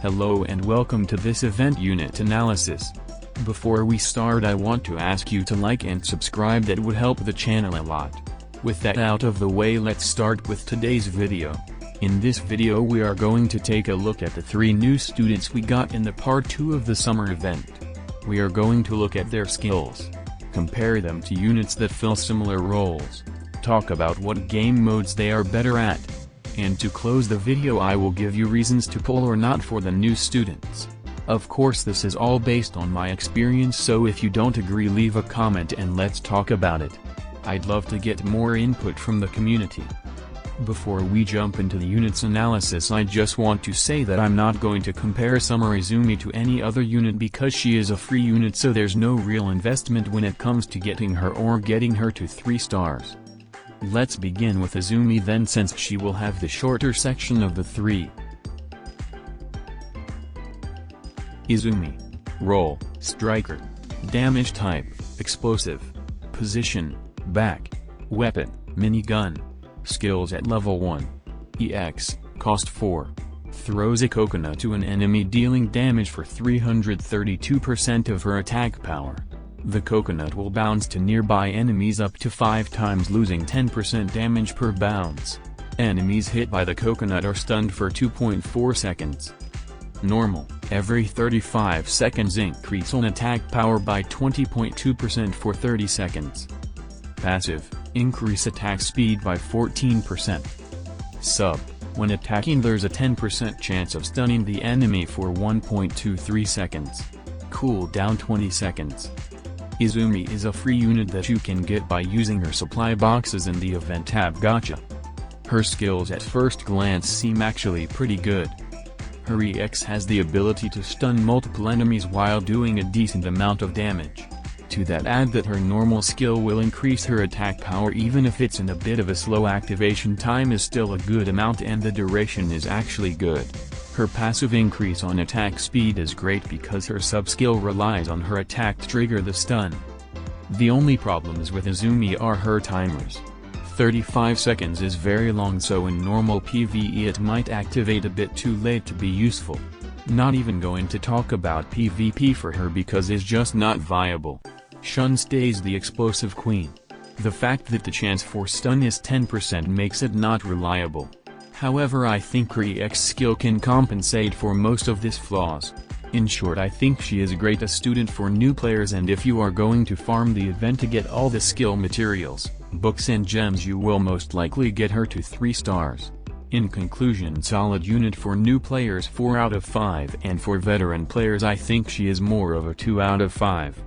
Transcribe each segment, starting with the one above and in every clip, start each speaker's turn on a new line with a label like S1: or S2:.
S1: Hello and welcome to this event unit analysis. Before we start, I want to ask you to like and subscribe, that would help the channel a lot. With that out of the way, let's start with today's video. In this video we are going to take a look at the 3 new students we got in the part 2 of the summer event. We are going to look at their skills, compare them to units that fill similar roles, talk about what game modes they are better at, and to close the video I will give you reasons to pull or not for the new students. Of course this is all based on my experience, so if you don't agree leave a comment and let's talk about it. I'd love to get more input from the community. Before we jump into the units analysis, I just want to say that I'm not going to compare Summer Izumi to any other unit because she is a free unit, so there's no real investment when it comes to getting her or getting her to 3 stars. Let's begin with Izumi then, since she will have the shorter section of the 3. Izumi. Role, Striker. Damage type, Explosive. Position, Back. Weapon, Minigun. Skills at level 1. EX, cost 4. Throws a coconut to an enemy, dealing damage for 332% of her attack power. The coconut will bounce to nearby enemies up to 5 times, losing 10% damage per bounce. Enemies hit by the coconut are stunned for 2.4 seconds. Normal, every 35 seconds increase on attack power by 20.2% for 30 seconds. Passive, increase attack speed by 14%. Sub, when attacking there's a 10% chance of stunning the enemy for 1.23 seconds. Cooldown 20 seconds. Izumi is a free unit that you can get by using her supply boxes in the event tab gacha. Her skills at first glance seem actually pretty good. Her EX has the ability to stun multiple enemies while doing a decent amount of damage. To that add that her normal skill will increase her attack power even if it's in a bit of a slow. Activation time is still a good amount and the duration is actually good. Her passive increase on attack speed is great because her sub-skill relies on her attack to trigger the stun. The only problems with Izumi are her timers. 35 seconds is very long, so in normal PvE it might activate a bit too late to be useful. Not even going to talk about PvP for her because it's just not viable. Shun stays the explosive queen. The fact that the chance for stun is 10% makes it not reliable. However, I think her EX skill can compensate for most of this flaws. In short, I think she is a great student for new players, and if you are going to farm the event to get all the skill materials, books and gems, you will most likely get her to 3 stars. In conclusion, solid unit for new players, 4 out of 5, and for veteran players I think she is more of a 2 out of 5.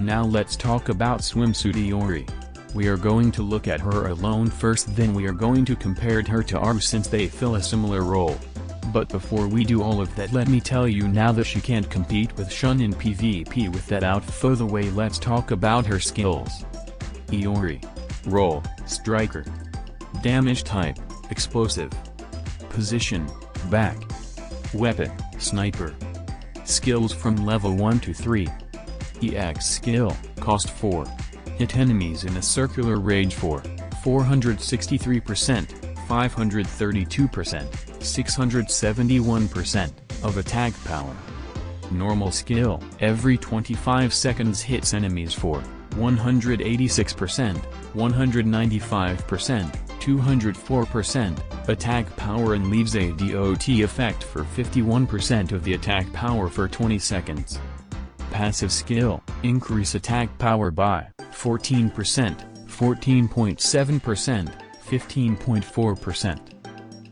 S1: Now let's talk about Swimsuit Iori. We are going to look at her alone first, then we are going to compare her to Aru since they fill a similar role. But before we do all of that, let me tell you now that she can't compete with Shun in PvP. With that out of the way, let's talk about her skills. Iori. Role, Striker. Damage type, Explosive. Position, Back. Weapon, Sniper. Skills from level 1 to 3. EX skill, cost 4. Hit enemies in a circular range for 463%, 532%, 671% of attack power. Normal skill, every 25 seconds hits enemies for 186%, 195%, 204% attack power and leaves a DOT effect for 51% of the attack power for 20 seconds. Passive skill, increase attack power by 14%, 14.7%, 15.4%.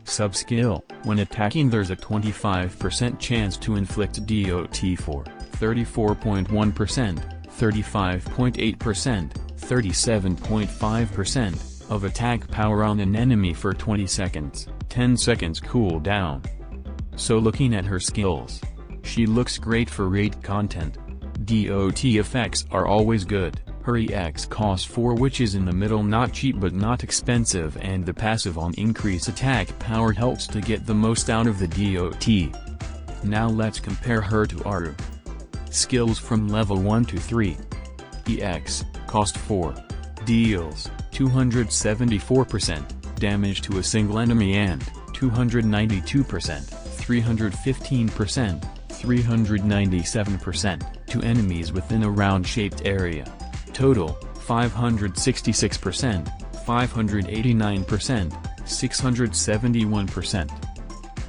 S1: Sub-skill, when attacking there's a 25% chance to inflict DOT for 34.1%, 35.8%, 37.5% of attack power on an enemy for 20 seconds, 10 seconds cooldown. So looking at her skills, she looks great for raid content. DOT effects are always good. Her EX costs 4, which is in the middle, not cheap but not expensive, and the passive on increase attack power helps to get the most out of the DOT. Now let's compare her to Aru. Skills from level 1 to 3. EX, cost 4. Deals, 274%, damage to a single enemy and 292%, 315%, 397% to enemies within a round-shaped area. Total, 566%, 589%, 671%.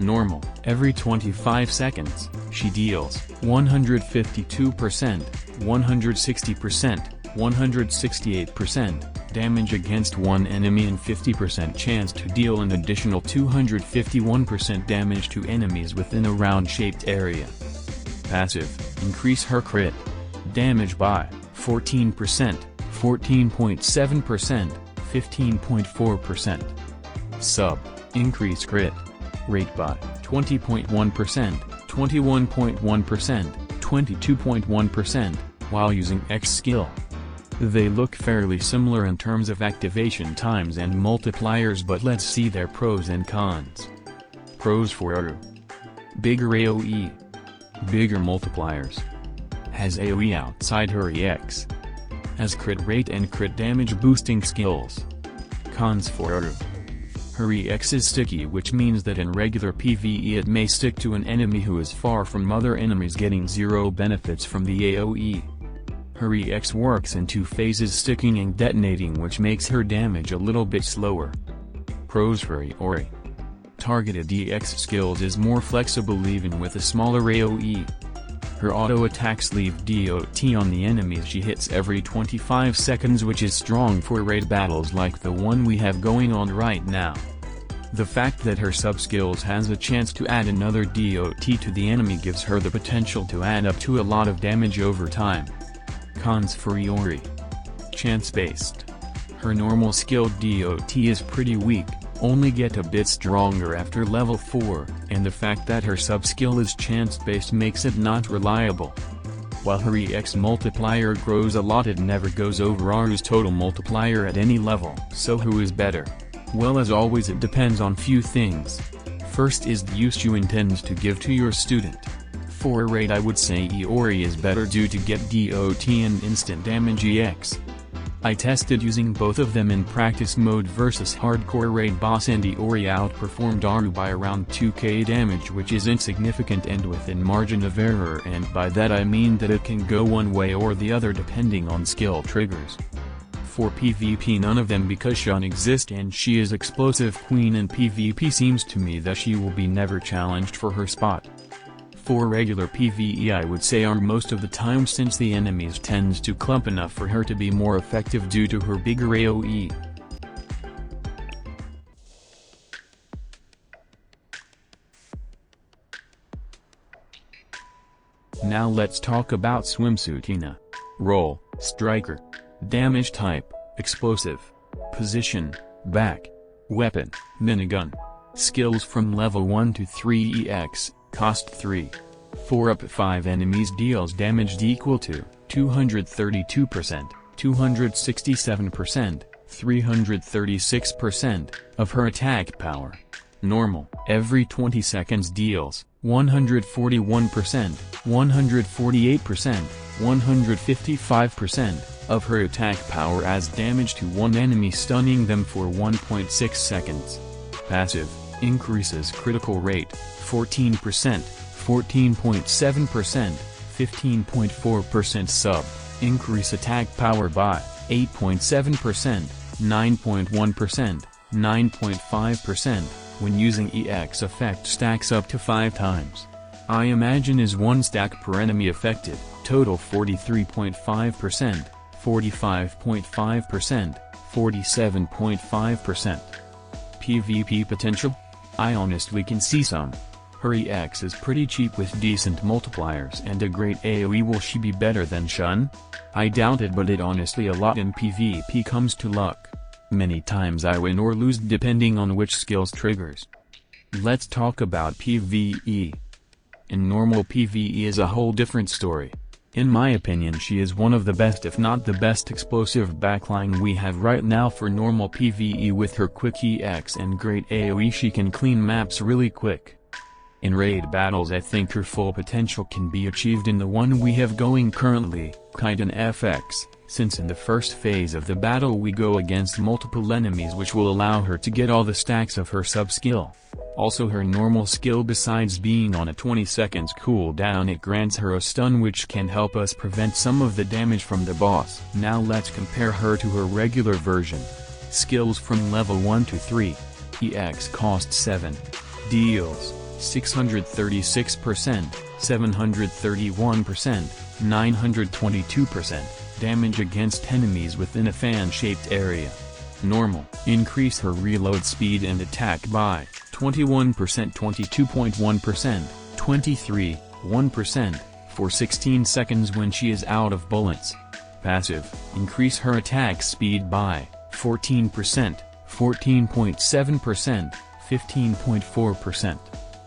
S1: Normal, every 25 seconds, she deals 152%, 160%, 168% damage against one enemy and 50% chance to deal an additional 251% damage to enemies within a round-shaped area. Passive, increase her crit damage by 14%, 14.7%, 15.4%. Sub, increase crit rate by 20.1%, 21.1%, 22.1%, while using X skill. They look fairly similar in terms of activation times and multipliers, but let's see their pros and cons. Pros for Iori. Bigger AoE. Bigger multipliers. Has AoE outside her EX. Has crit rate and crit damage boosting skills. Cons for Iori. Her EX is sticky, which means that in regular PvE it may stick to an enemy who is far from other enemies, getting zero benefits from the AoE. Her EX works in two phases, sticking and detonating, which makes her damage a little bit slower. Pros for Iori. Targeted EX skills is more flexible even with a smaller AoE. Her auto attacks leave DOT on the enemies she hits every 25 seconds, which is strong for raid battles like the one we have going on right now. The fact that her sub-skills has a chance to add another DOT to the enemy gives her the potential to add up to a lot of damage over time. Cons for Iori. Chance-based. Her normal skilled DOT is pretty weak, only get a bit stronger after level 4, and the fact that her sub-skill is chance-based makes it not reliable. While her EX multiplier grows a lot, it never goes over Iori's total multiplier at any level. So who is better? Well, as always it depends on few things. First is the use you intend to give to your student. For a raid I would say Iori is better due to get DOT and instant damage EX. I tested using both of them in practice mode versus hardcore raid boss, and Iori outperformed Iori by around 2k damage, which is insignificant and within margin of error, and by that I mean that it can go one way or the other depending on skill triggers. For PvP none of them, because Shun exists and she is explosive queen in PvP. Seems to me that she will be never challenged for her spot. For regular PvE I would say Iori most of the time, since the enemies tends to clump enough for her to be more effective due to her bigger AoE. Now let's talk about Swimsuit Hina. Role, Striker. Damage type, Explosive. Position, Back. Weapon, Minigun. Skills from level 1 to 3 EX. Cost 3. 4 up 5 enemies deals damage equal to 232%, 267%, 336% of her attack power. Normal, every 20 seconds deals 141%, 148%, 155% of her attack power as damage to one enemy, stunning them for 1.6 seconds. Passive, increases critical rate 14%, 14.7%, 15.4%. Sub, increase attack power by 8.7%, 9.1%, 9.5%, when using EX effect stacks up to 5 times. I imagine is 1 stack per enemy affected, total 43.5%, 45.5%, 47.5%. PvP potential? I honestly can see some. Her EX is pretty cheap with decent multipliers and a great AoE. Will she be better than Shun? I doubt it, but it honestly a lot in PvP comes to luck. Many times I win or lose depending on which skills triggers. Let's talk about PvE. In normal PvE is a whole different story. In my opinion she is one of the best, if not the best explosive backline we have right now for normal PvE. With her quick EX and great AoE she can clean maps really quick. In raid battles I think her full potential can be achieved in the one we have going currently, Kaiden FX, since in the first phase of the battle we go against multiple enemies, which will allow her to get all the stacks of her sub-skill. Also, her normal skill, besides being on a 20 seconds cooldown, it grants her a stun which can help us prevent some of the damage from the boss. Now let's compare her to her regular version. Skills from level 1 to 3. EX cost 7. Deals 636%, 731%, 922%. Damage against enemies within a fan-shaped area. Normal. Increase her reload speed and attack by 21%, 22.1%, 23, 1%, for 16 seconds when she is out of bullets. Passive. Increase her attack speed by 14%, 14.7%, 15.4%.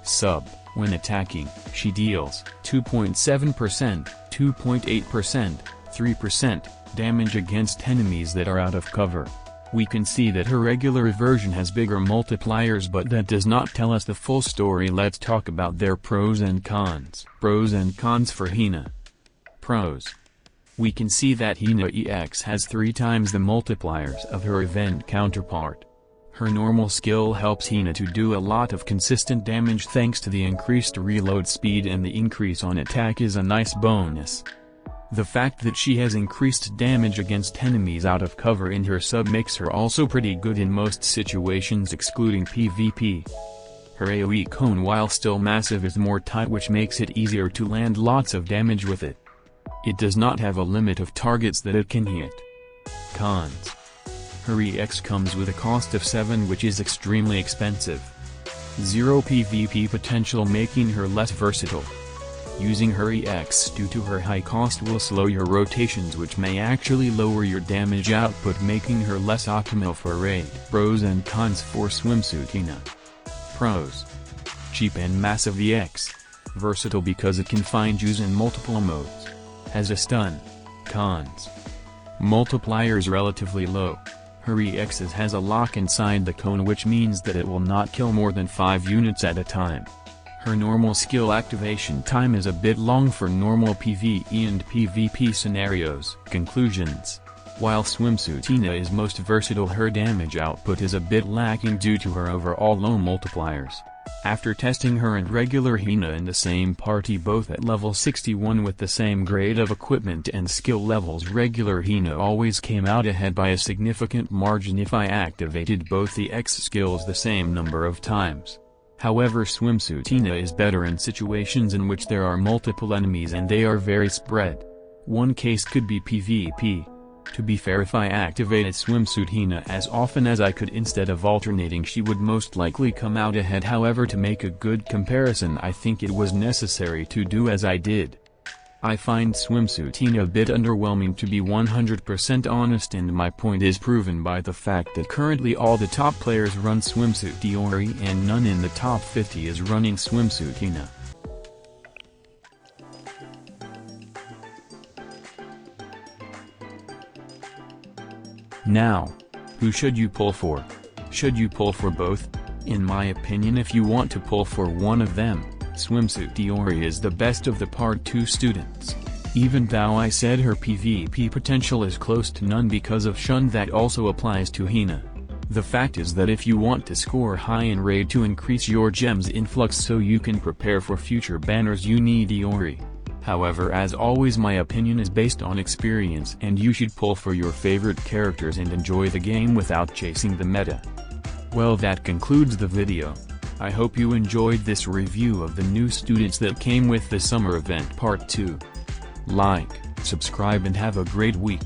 S1: Sub. When attacking, she deals 2.7%, 2.8%, 3% damage against enemies that are out of cover. We can see that her regular version has bigger multipliers, but that does not tell us the full story. Let's talk about their pros and cons. Pros and cons for Hina. Pros. We can see that Hina EX has 3 times the multipliers of her event counterpart. Her normal skill helps Hina to do a lot of consistent damage thanks to the increased reload speed, and the increase on attack is a nice bonus. The fact that she has increased damage against enemies out of cover in her sub makes her also pretty good in most situations excluding PvP. Her AoE cone, while still massive, is more tight, which makes it easier to land lots of damage with it. It does not have a limit of targets that it can hit. Cons. Her EX comes with a cost of 7, which is extremely expensive. 0 PvP potential, making her less versatile. Using her EX due to her high cost will slow your rotations, which may actually lower your damage output, making her less optimal for raid. Pros and cons for Swimsuit Hina. Pros. Cheap and massive EX. Versatile because it can find use in multiple modes. Has a stun. Cons. Multipliers relatively low. Her EX has a lock inside the cone, which means that it will not kill more than 5 units at a time. Her normal skill activation time is a bit long for normal PvE and PvP scenarios. Conclusions. While Swimsuit Hina is most versatile, her damage output is a bit lacking due to her overall low multipliers. After testing her and regular Hina in the same party, both at level 61 with the same grade of equipment and skill levels, regular Hina always came out ahead by a significant margin if I activated both the X skills the same number of times. However, Swimsuit Hina is better in situations in which there are multiple enemies and they are very spread. One case could be PvP. To be fair, if I activated Swimsuit Hina as often as I could instead of alternating, she would most likely come out ahead. However, to make a good comparison, I think it was necessary to do as I did. I find Swimsuit Hina a bit underwhelming, to be 100% honest, and my point is proven by the fact that currently all the top players run Swimsuit Iori and none in the top 50 is running Swimsuit Hina. Now, who should you pull for? Should you pull for both? In my opinion, if you want to pull for one of them, Swimsuit Iori is the best of the Part 2 students. Even though I said her PvP potential is close to none because of Shun, that also applies to Hina. The fact is that if you want to score high in raid to increase your gems influx so you can prepare for future banners, you need Iori. However, as always, my opinion is based on experience, and you should pull for your favorite characters and enjoy the game without chasing the meta. Well, that concludes the video. I hope you enjoyed this review of the new students that came with the summer event Part 2. Like, subscribe and have a great week.